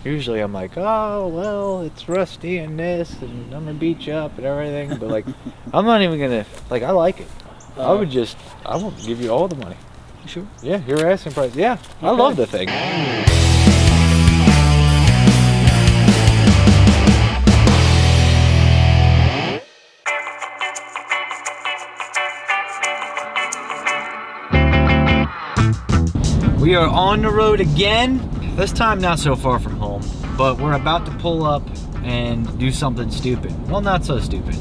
Usually I'm like, oh, well, it's rusty and this, and I'm gonna beat you up and everything. But like, I'm not even gonna, like, I like it. I will give you all the money. Sure. Yeah, your asking price. Yeah, okay. I love the thing. We are on the road again. This time not so far from home, but we're about to pull up and do something stupid. Well, not so stupid.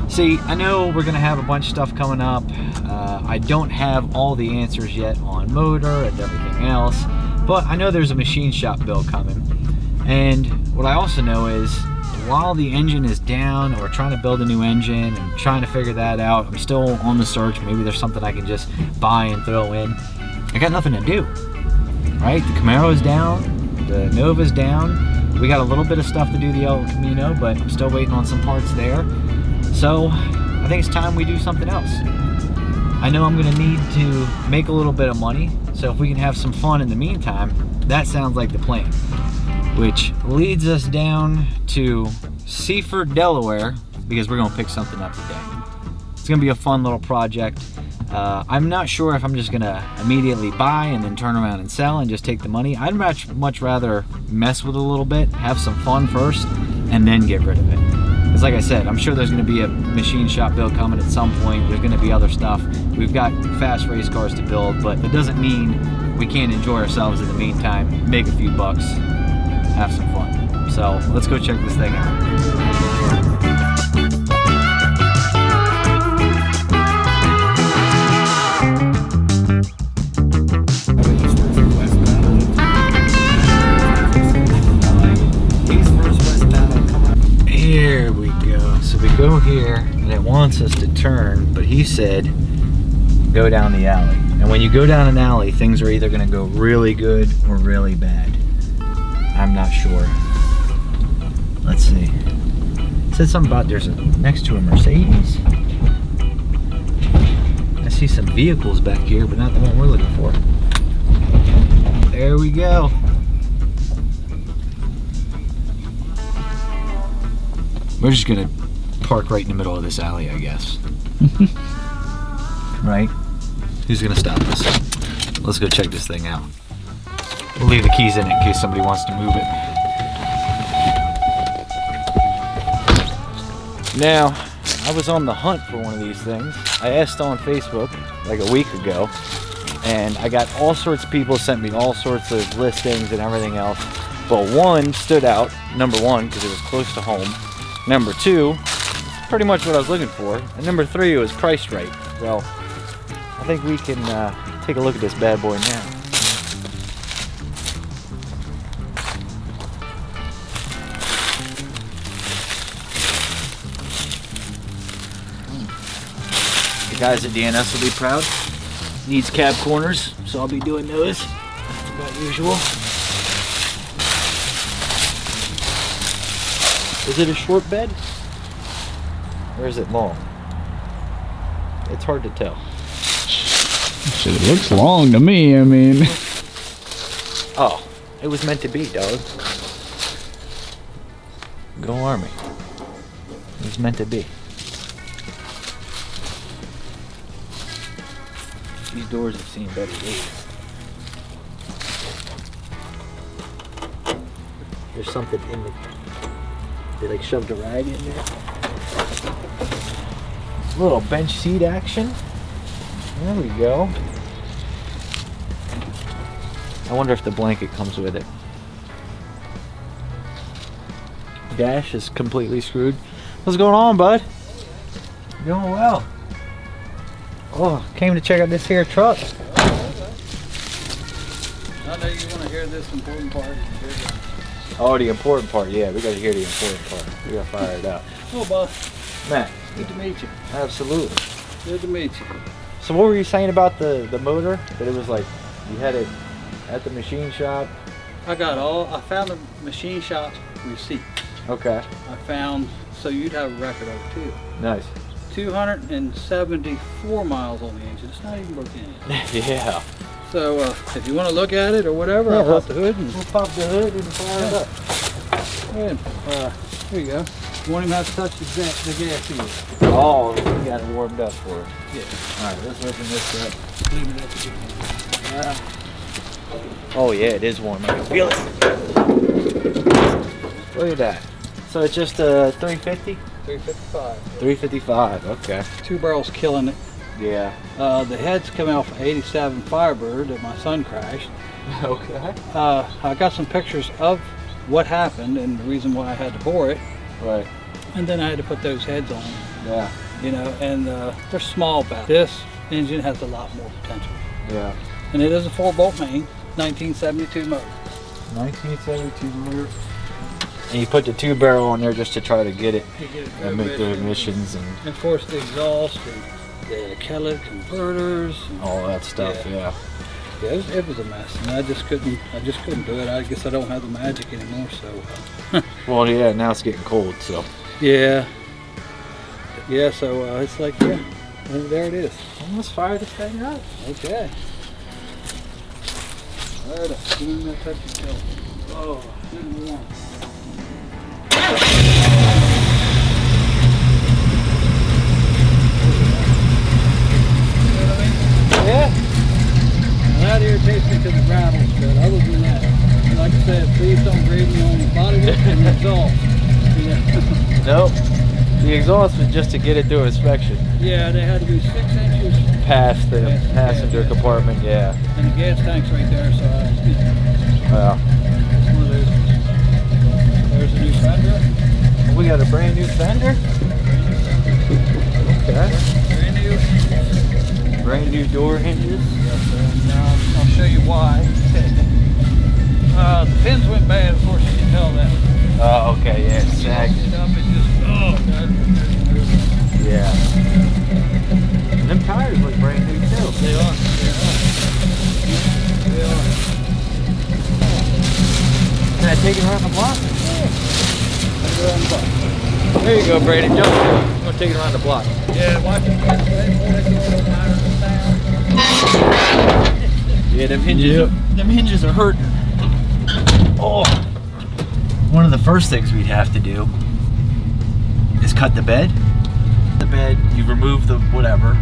See, I know we're gonna have a bunch of stuff coming up. I don't have all the answers yet on motor and everything else, but I know there's a machine shop build coming. And what I also know is, while the engine is down and we're trying to build a new engine and trying to figure that out, I'm still on the search. Maybe there's something I can just buy and throw in. I got nothing to do, right? The Camaro's down, the Nova's down. We got a little bit of stuff to do the El Camino, but I'm still waiting on some parts there. So I think it's time we do something else. I know I'm gonna need to make a little bit of money, so if we can have some fun in the meantime, that sounds like the plan. Which leads us down to Seaford, Delaware, because we're gonna pick something up today. It's gonna be a fun little project. I'm not sure if I'm just gonna immediately buy and then turn around and sell and just take the money. I'd much rather mess with it a little bit, have some fun first, and then get rid of it. Because like I said, I'm sure there's gonna be a machine shop build coming at some point. There's gonna be other stuff. We've got fast race cars to build, but it doesn't mean we can't enjoy ourselves in the meantime, make a few bucks, have some fun. So let's go check this thing out. Here we go. So we go here and it wants us to turn, but he said go down the alley. And when you go down an alley, things are either gonna go really good or really bad. I'm not sure. Let's see. It said something about there's next to a Mercedes. I see some vehicles back here, but not the one we're looking for. There we go. We're just gonna park right in the middle of this alley, I guess. Right? Who's gonna stop us? Let's go check this thing out. We'll leave the keys in case somebody wants to move it. Now, I was on the hunt for one of these things. I asked on Facebook like a week ago, and I got all sorts of people sent me all sorts of listings and everything else. But one stood out, number one, because it was close to home. Number two, pretty much what I was looking for. And number three, it was priced right. Well, I think we can take a look at this bad boy now. The guys at DNS will be proud. Needs cab corners, so I'll be doing those, about usual. Is it a short bed? Or is it long? It's hard to tell. Shit, it looks long to me, I mean. Oh, it was meant to be, dog. Go Army. It was meant to be. These doors have seen better days. There's something in the... They like shoved a rag in there. Little bench seat action. There we go. I wonder if the blanket comes with it. Dash is completely screwed. What's going on, bud? Doing well. Oh, came to check out this here truck. I know you want to hear this important part. Oh, the important part. Yeah, we got to hear the important part. We got to fire it out. Oh, boss. Matt. Good to meet you. Absolutely. Good to meet you. So what were you saying about the motor? That it was like, you had it at the machine shop? I found the machine shop receipt. Okay. I found, so you'd have a record of it too. Nice. 274 miles on the engine. It's not even broken in. Yeah. So if you want to look at it or whatever, Yeah, I'll pop the hood. We'll pop the hood and fire it up. And, here you go. You won't even have to touch the gas either. Oh, we got it warmed up for it. Yeah. All right, let's open this up. Clean it up. Oh yeah, it is warm. I can feel it. Look at that. So it's just a 350? 355. 355, okay. 2 barrels killing it. Yeah. The head's coming off an 87 Firebird that my son crashed. Okay. I got some pictures of what happened and the reason why I had to bore it. Right. And then I had to put those heads on. Yeah. You know, and they're small back. This engine has a lot more potential. Yeah. And it is a 4-bolt main, 1972 motor. 1972 motor. And you put the 2-barrel on there just to try to get it To get it and make the emissions and of course the exhaust and the catalytic converters. And all that stuff. Yeah. Yeah, it was a mess, and I just couldn't do it. I guess I don't have the magic anymore, so. Well, yeah. Now it's getting cold, so. Yeah. Yeah. So it's like, yeah, there it is. Well, let's fire this thing up. Okay. All right, doing that touch and kill. Oh, good and warm. Yeah. That irritates me because it rattles, but other than that, like I said, please don't grade me on the body work and the exhaust. Nope. The exhaust was just to get it through inspection. Yeah, they had to be 6 inches Past the passenger compartment, yeah. and the gas tank's right there, so Well, it's one of those. There's a new fender. we got a brand new fender. Okay. Brand new. Brand new door hinges. Now I'll show you why. The pins went bad, of course you can tell that. Oh, okay, yeah, it's sagged. It up and just, oh God. Yeah. And them tires look brand new too. They are. They are. Can I take it around the block? They're on the bottom. There you go, Brady. Jump in. I'm gonna take it around the block. Yeah, watch it. Yeah, them hinges are hurting. Oh. One of the first things we'd have to do is cut the bed. The bed, you remove the whatever,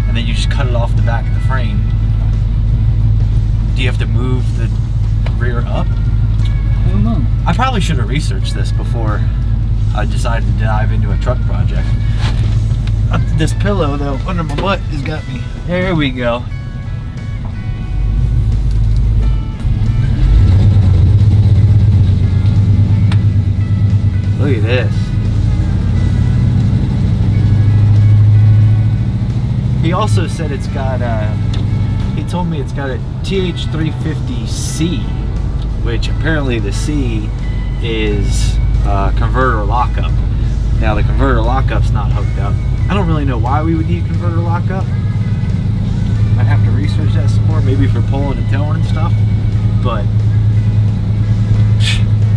and then you just cut it off the back of the frame. Do you have to move the rear up? I don't know. I probably should have researched this before I decided to dive into a truck project. This pillow though under my butt has got me. There we go. Look at this. He also said it's got he told me it's got a TH350C, which apparently the C is converter lockup. Now the converter lockup's not hooked up. I don't really know why we would need converter lockup. I'd have to research that some more, maybe for pulling and towing and stuff. But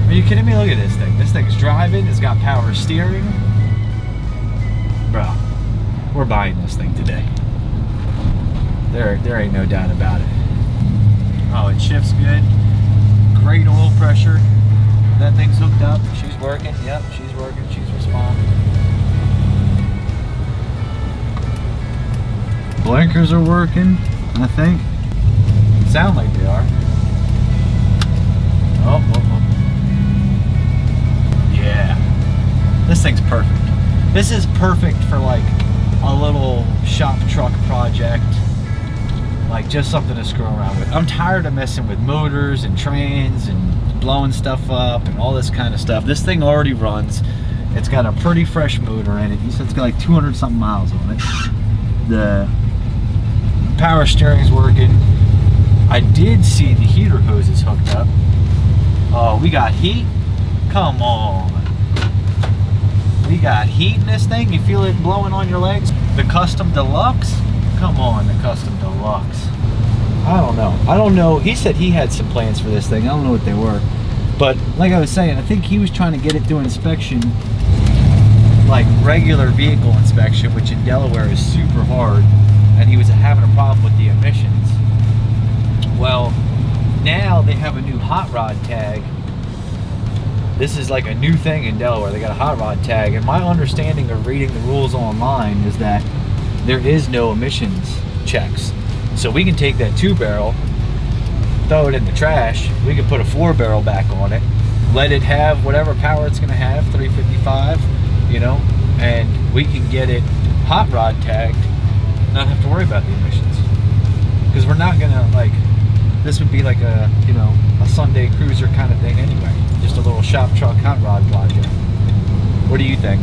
are you kidding me? Look at this thing. This thing's driving. It's got power steering. Bro, we're buying this thing today. There ain't no doubt about it. Oh, it shifts good. Great oil pressure. That thing's hooked up. She's working. Yep, she's working. She's responding. Blinkers are working, I think. Sound like they are. Oh. Yeah. This thing's perfect. This is perfect for like a little shop truck project. Like just something to screw around with. I'm tired of messing with motors and trains and blowing stuff up and all this kind of stuff. This thing already runs. It's got a pretty fresh motor in it. You said it's got like 200 something miles on it. The power steering's working. I did see the heater hoses hooked up. Oh, we got heat? Come on. We got heat in this thing. You feel it blowing on your legs? The Custom Deluxe? Come on, the Custom Deluxe. I don't know. He said he had some plans for this thing. I don't know what they were. But like I was saying, I think he was trying to get it through inspection, like regular vehicle inspection, which in Delaware is super hard. And he was having a problem with the emissions. Well, now they have a new hot rod tag. This is like a new thing in Delaware. They got a hot rod tag, and my understanding of reading the rules online is that there is no emissions checks. So we can take that 2-barrel, throw it in the trash. We can put a 4-barrel back on it, let it have whatever power it's gonna have, 355, you know, and we can get it hot rod tagged, not have to worry about the emissions. Because we're not gonna, like, this would be like a, you know, a Sunday cruiser kind of thing anyway. Just a little shop truck hot rod project. What do you think?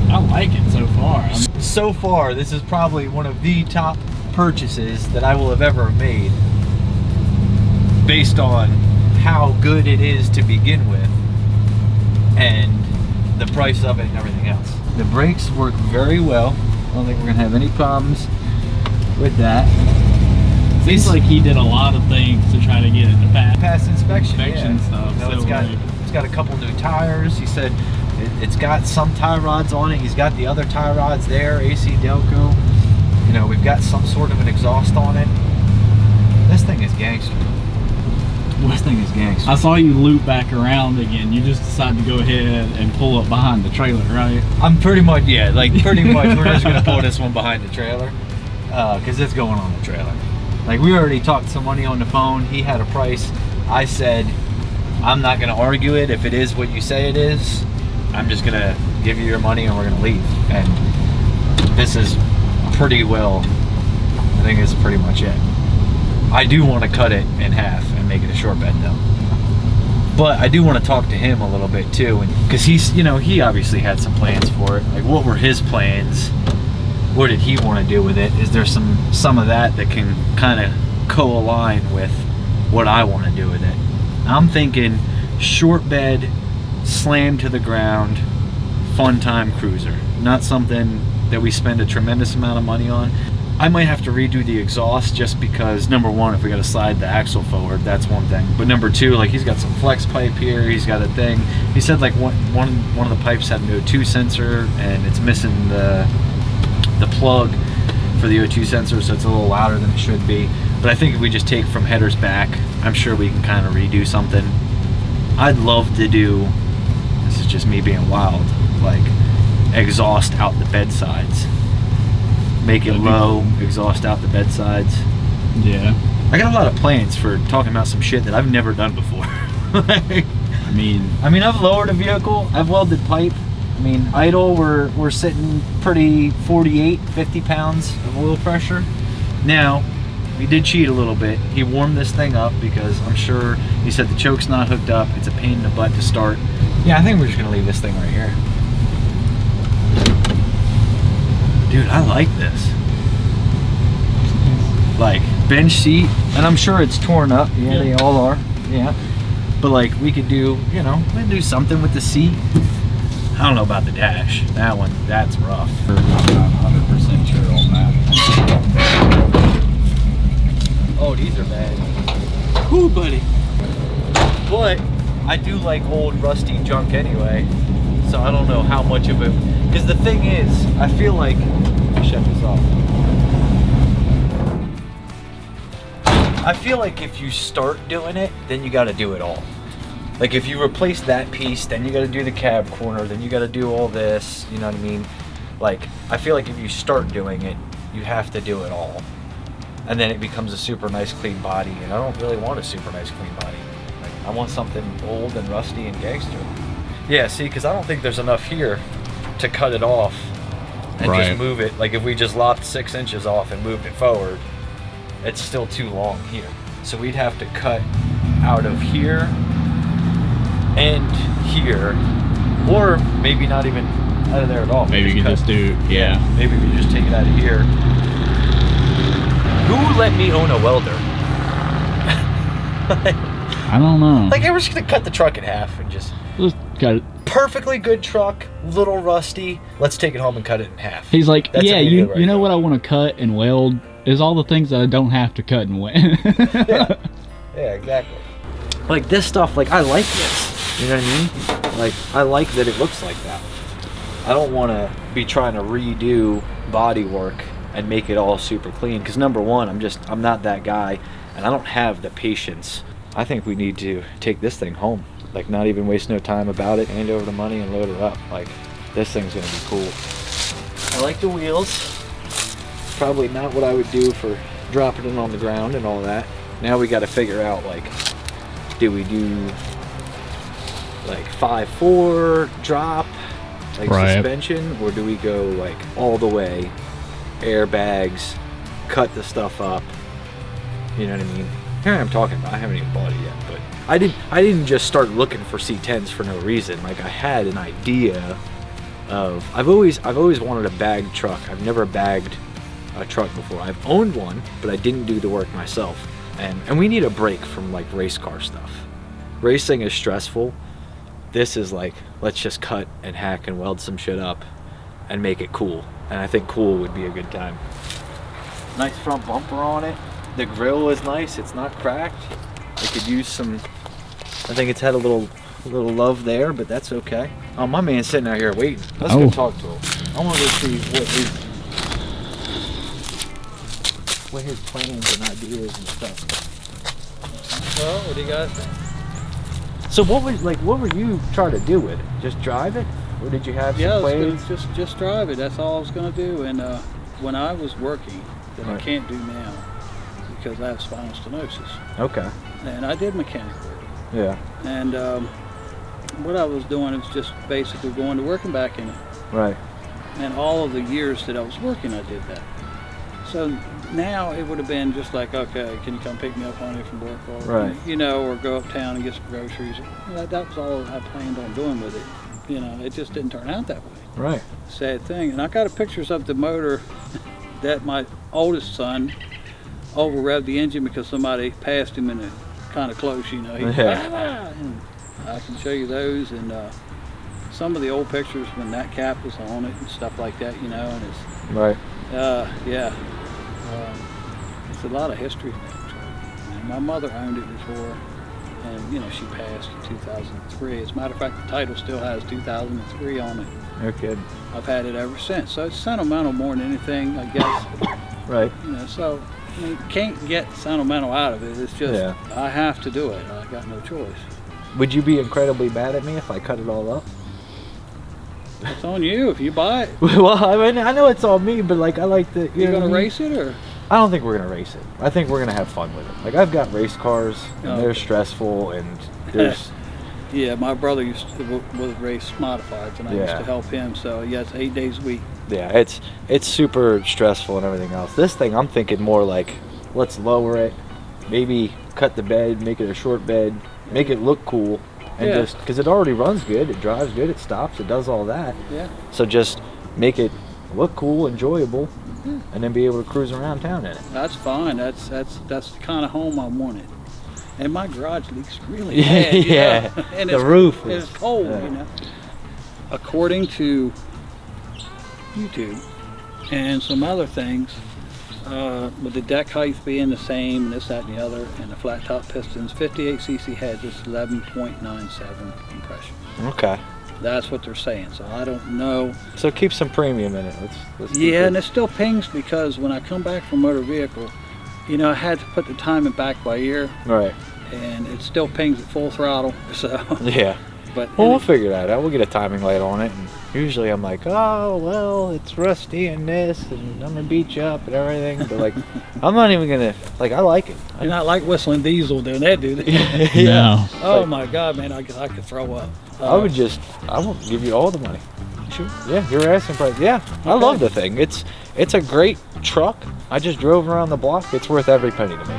I like it so far. So far, this is probably one of the top purchases that I will have ever made, based on how good it is to begin with and the price of it and everything else. The brakes work very well. I don't think we're gonna have any problems with that. Seems like he did a lot of things to try to get it to pass inspection yeah. stuff. You know, So it's got a couple new tires. He said it's got some tie rods on it. He's got the other tie rods there, AC Delco. You know, we've got some sort of an exhaust on it. This thing is gangster. This thing is gangster. I saw you loop back around again. You just decided to go ahead and pull up behind the trailer, right? I'm pretty much, yeah, like pretty much we're just gonna pull this one behind the trailer because it's going on the trailer. Like, we already talked some money on the phone. He had a price. I said, I'm not gonna argue it. If it is what you say it is, I'm just gonna give you your money and we're gonna leave. And this is pretty well, I think it's pretty much it. I do want to cut it in half and make it a short bed though. But I do want to talk to him a little bit too, and because he's, you know, he obviously had some plans for it. Like, what were his plans? What did he want to do with it? Is there some of that can kind of co-align with what I want to do with it? I'm thinking short bed, slam to the ground, fun time cruiser. Not something that we spend a tremendous amount of money on. I might have to redo the exhaust just because, number one, if we got to slide the axle forward, that's one thing. But number two, like, he's got some flex pipe here. He's got a thing. He said like one of the pipes had an O2 sensor and it's missing the plug for the O2 sensor, so it's a little louder than it should be. But I think if we just take from headers back, I'm sure we can kind of redo something. I'd love to do, this is just me being wild, like exhaust out the bed sides. Make it low, exhaust out the bed sides. Yeah. I got a lot of plans for talking about some shit that I've never done before. I mean, I've lowered a vehicle, I've welded pipe. I mean, idle, we're sitting pretty 48, 50 pounds of oil pressure. Now, we did cheat a little bit. He warmed this thing up because I'm sure he said the choke's not hooked up. It's a pain in the butt to start. Yeah, I think we're just gonna leave this thing right here. Dude, I like this. Like, bench seat, and I'm sure it's torn up. Yeah, they all are. Yeah. But like, we could do, you know, we could do something with the seat. I don't know about the dash. That one, that's rough. I'm not 100% sure on that. Oh, these are bad. Ooh, buddy. But I do like old rusty junk anyway, so I don't know how much of it. Because the thing is, I feel like, let me shut this off. I feel like if you start doing it, then you got to do it all. Like, if you replace that piece, then you got to do the cab corner, then you got to do all this, you know what I mean? Like, I feel like if you start doing it, you have to do it all. And then it becomes a super nice clean body, and I don't really want a super nice clean body. Like, I want something old and rusty and gangster. Yeah, see, because I don't think there's enough here to cut it off and just move it. Like, if we just lopped 6 inches off and moved it forward, it's still too long here. So we'd have to cut out of here and here, or maybe not even out of there at all. Maybe you can just do, yeah. Maybe we just take it out of here. Who let me own a welder? I don't know. Like, we're just gonna cut the truck in half and just got it. Perfectly good truck, little rusty. Let's take it home and cut it in half. He's like, That's yeah, you right know now. what I want to cut and weld is all the things that I don't have to cut and weld. Yeah, exactly. Like, this stuff, like, I like this. You know what I mean? Like, I like that it looks like that. I don't want to be trying to redo body work and make it all super clean, because number one, I'm not that guy, and I don't have the patience. I think we need to take this thing home. Like, not even waste no time about it, hand over the money and load it up. Like, this thing's gonna be cool. I like the wheels. Probably not what I would do for dropping it on the ground and all that. Now we got to figure out, like, do we do like 5.4 drop, like suspension, or do we go like all the way, airbags, cut the stuff up? You know what I mean? Here I'm talking about. I haven't even bought it yet, but I didn't just start looking for C10s for no reason. Like, I had an idea of, I've always wanted a bagged truck. I've never bagged a truck before. I've owned one, but I didn't do the work myself. And we need a break from like race car stuff. Racing is stressful. This is like, let's just cut and hack and weld some shit up and make it cool. And I think cool would be a good time. Nice front bumper on it. The grill is nice. It's not cracked. I could use some, I think it's had a little love there, but that's okay. Oh, my man's sitting out here waiting. Let's go talk to him. I want to go see what his plans and ideas and stuff. Well, what do you guys think? So what were you trying to do with it? Just drive it? Or did you have some plans? Just drive it. That's all I was going to do. And when I was working, that I can't do now because I have spinal stenosis. Okay. And I did mechanic work. Yeah. And what I was doing was just basically going to work and back in it. Right. And all of the years that I was working, I did that. So now it would have been just like, okay, can you come pick me up, honey, from work, or right. you know, or go uptown and get some groceries. That was all I planned on doing with it. You know, it just didn't turn out that way. Right. Sad thing. And I got pictures of the motor that my oldest son over revved the engine because somebody passed him in it kind of close. You know, he and I can show you those, and some of the old pictures when that cap was on it and stuff like that. You know, and it's right. Yeah. It's a lot of history in that truck. And my mother owned it before, and you know, she passed in 2003. As a matter of fact, the title still has 2003 on it. No kidding. I've had it ever since. So it's sentimental more than anything, I guess. Right. You know, so I mean, can't get sentimental out of it. It's just I have to do it. I got no choice. Would you be incredibly mad at me if I cut it all up? It's on you if you buy it. Well, I mean, I know it's on me, but like, I like the. You're gonna race it, or? I don't think we're gonna race it. I think we're gonna have fun with it. Like, I've got race cars, and they're stressful, and there's. Yeah, my brother used to race modifieds, and I used to help him. So yeah, it's 8 days a week. Yeah, it's super stressful and everything else. This thing, I'm thinking more like, let's lower it, maybe cut the bed, make it a short bed, make it look cool. And just because it already runs good, it drives good, it stops, it does all that. Yeah. So just make it look cool, enjoyable, and then be able to cruise around town in it. That's fine. That's the kind of home I wanted. And my garage leaks really bad. Yeah. You know? And the roof is cold. You know. According to YouTube and some other things, with the deck height being the same, and this, that, and the other, and the flat top pistons, 58cc heads is 11.97 compression. Okay. That's what they're saying. So I don't know. So keep some premium in it. Let's and it still pings because when I come back from motor vehicle, you know, I had to put the timing back by ear. Right. And it still pings at full throttle. So. Yeah. But we'll figure that out. We'll get a timing light on it. And usually I'm like, oh, well, it's rusty and this, and I'm going to beat you up and everything. But, like, I'm not even going to, like, I like it. You're not like whistling diesel doing that, do they? No. Oh, my God, man, I could throw up. I won't give you all the money. Sure. Yeah, you're asking price. Yeah, okay. I love the thing. It's a great truck. I just drove around the block. It's worth every penny to me.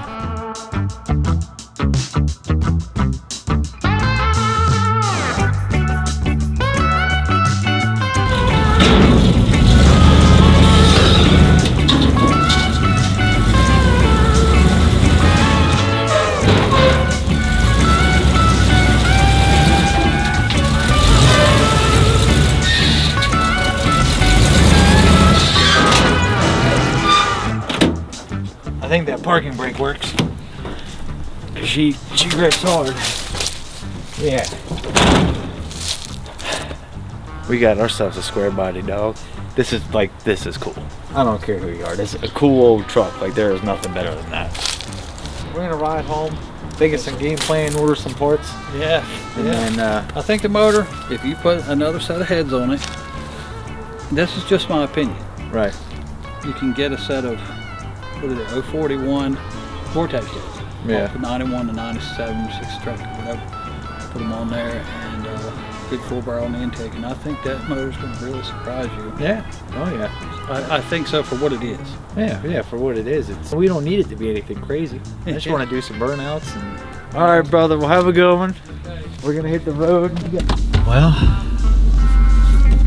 I think that parking brake works. She grips hard. Yeah. We got ourselves a square body, dog. This is cool. I don't care who you are. This is a cool old truck. Like, there is nothing better than that. we're gonna ride home, think of some game plan, order some parts. Yeah. And then I think the motor, if you put another set of heads on it, this is just my opinion. right. You can get a set of, what is it, 041 Vortex heads. Yeah. Off the 91 to 97, 6 stroke, whatever. Put them on there, and good full barrel on the intake. And I think that motor's going to really surprise you. Yeah. Oh yeah. I think so for what it is. Yeah, for what it is. We don't need it to be anything crazy. I just want to do some burnouts. And... All right, brother. We'll have a good one. We're gonna hit the road. Well,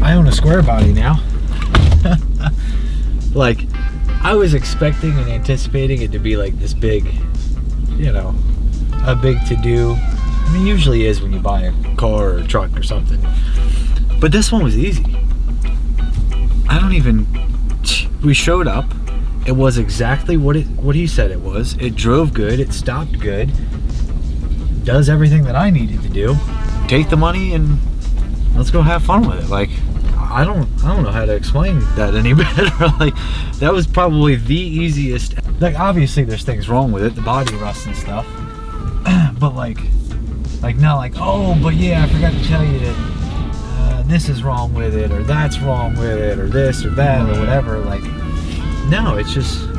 I own a square body now. Like, I was expecting and anticipating it to be like this big, you know, a big to-do. I mean, usually is when you buy a car or a truck or something. But this one was easy. I don't even. We showed up. It was exactly what he said it was. It drove good. It stopped good. Does everything that I needed to do. Take the money and let's go have fun with it. Like, I don't know how to explain that any better. Like, that was probably the easiest. Like, obviously there's things wrong with it, the body rust and stuff. But like not like, oh, but yeah, I forgot to tell you that this is wrong with it, or that's wrong with it, or this or that, or whatever. Like, no, it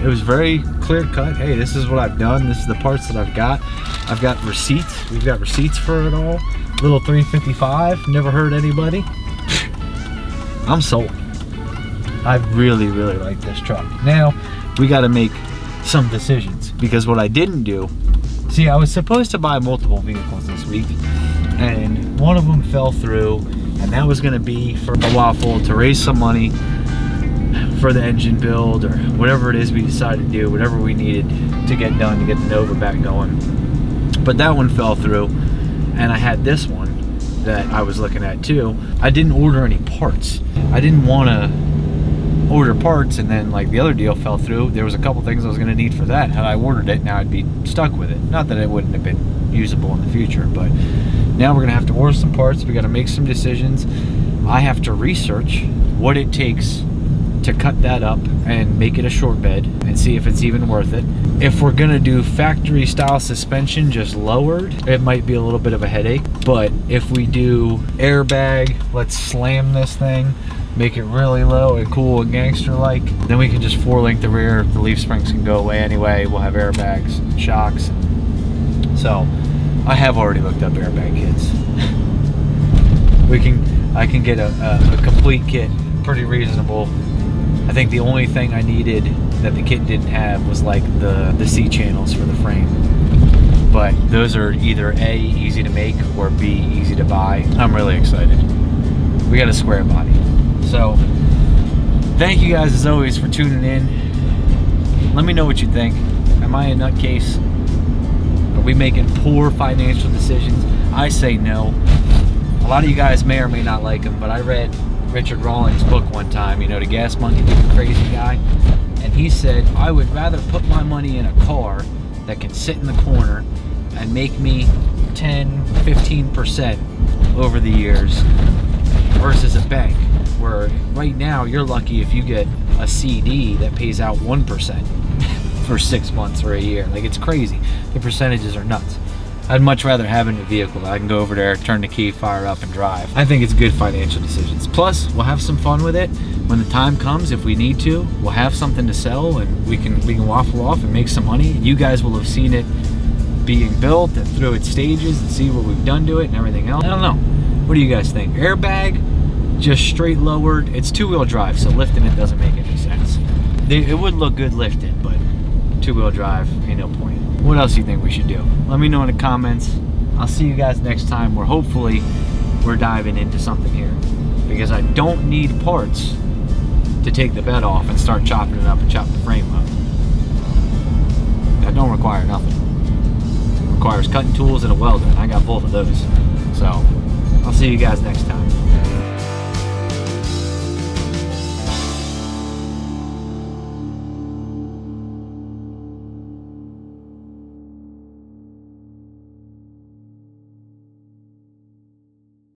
was very clear cut. Hey, this is what I've done. This is the parts that I've got. I've got receipts. We've got receipts for it all. Little 355. Never hurt anybody. I'm sold. I really, really like this truck. Now, we got to make some decisions, because what I didn't do. See, I was supposed to buy multiple vehicles this week, and one of them fell through, and that was going to be for a waffle to raise some money for the engine build, or whatever it is we decided to do, whatever we needed to get done to get the Nova back going. But that one fell through, and I had this one that I was looking at too. I didn't order any parts. I didn't want to order parts and then like the other deal fell through. There was a couple things I was going to need for that. Had I ordered it, now I'd be stuck with it. Not that it wouldn't have been usable in the future, but now we're going to have to order some parts. We got to make some decisions. I have to research what it takes to cut that up and make it a short bed and see if it's even worth it. If we're gonna do factory style suspension just lowered, it might be a little bit of a headache. But if we do airbag, let's slam this thing, make it really low and cool and gangster like, then we can just 4-link the rear. The leaf springs can go away anyway. We'll have airbags, shocks. So I have already looked up airbag kits. I can get a complete kit, pretty reasonable. I think the only thing I needed that the kit didn't have was like the C channels for the frame. But those are either A, easy to make, or B, easy to buy. I'm really excited. We got a square body. So thank you guys as always for tuning in. Let me know what you think. Am I a nutcase? Are we making poor financial decisions? I say no. A lot of you guys may or may not like him, but I read Richard Rawlings' book one time, you know, the gas monkey, the crazy guy, and he said, I would rather put my money in a car that can sit in the corner and make me 10-15% over the years versus a bank, where right now you're lucky if you get a CD that pays out 1% for 6 months or a year. Like, it's crazy. The percentages are nuts. I'd much rather have a new vehicle that I can go over there, turn the key, fire up, and drive. I think it's good financial decisions. Plus, we'll have some fun with it. When the time comes, if we need to, we'll have something to sell, and we can waffle off and make some money. You guys will have seen it being built and through its stages and see what we've done to it and everything else. I don't know. What do you guys think? Airbag, just straight lowered. It's 2-wheel drive, so lifting it doesn't make any sense. It would look good lifted, but 2-wheel drive, ain't no point. What else do you think we should do? Let me know in the comments. I'll see you guys next time, where hopefully we're diving into something here, because I don't need parts to take the bed off and start chopping it up and chop the frame up. That don't require nothing. It requires cutting tools and a welder, and I got both of those. So I'll see you guys next time.